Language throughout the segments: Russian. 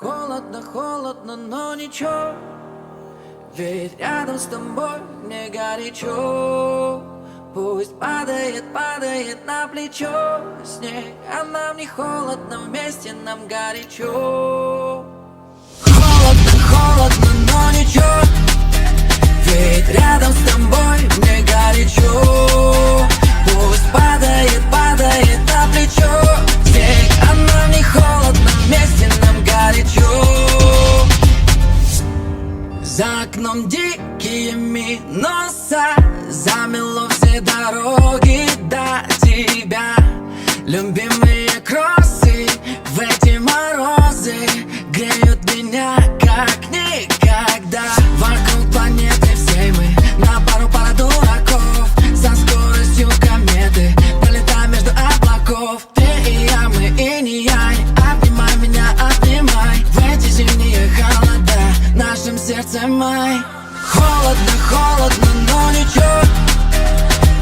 Холодно, холодно, но ничего, ведь рядом с тобой мне горячо. Пусть падает, падает на плечо снег, а нам не холодно, вместе нам горячо. Холодно, холодно, но ничего, ведь рядом с тобой мне горячо. Пусть падает, падает на плечо снег, а нам не холодно, вместе нам горячо. За окном дикие минуса, замело все дороги до тебя. Любимые кроссы в эти морозы греют меня как никогда. Вокруг планеты всей мы на пара дураков, со скоростью кометы пролетаем между облаков. Ты и я, мы и не я. Обнимай меня, обнимай в эти зимние холода, в нашем сердце май. Холодно, холодно, но ничего,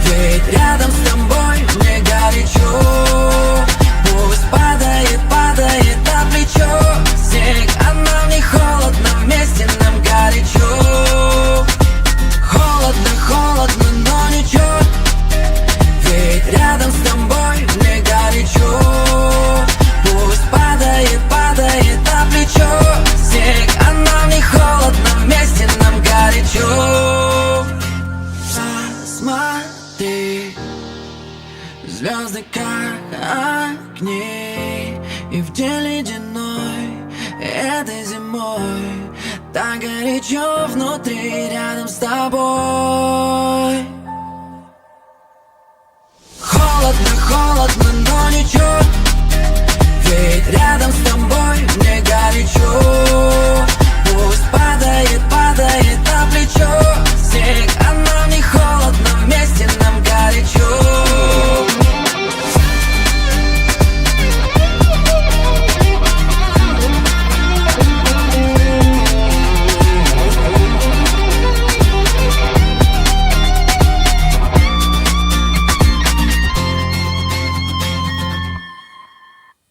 ведь рядом с тобой мне горячо. Пусть падает, падает на плечо снег, а нам не холодно, вместе нам горячо. Холодно, холодно, но ничего, ведь рядом с тобой мне горячо. Пусть падает, падает на плечо снег, а нам не холодно, вместе нам горячо. Посмотри, звезды как огни, и в день ледяной этой зимой так горячо внутри рядом с тобой. Холодно, холодно, но ничего, ведь рядом с тобой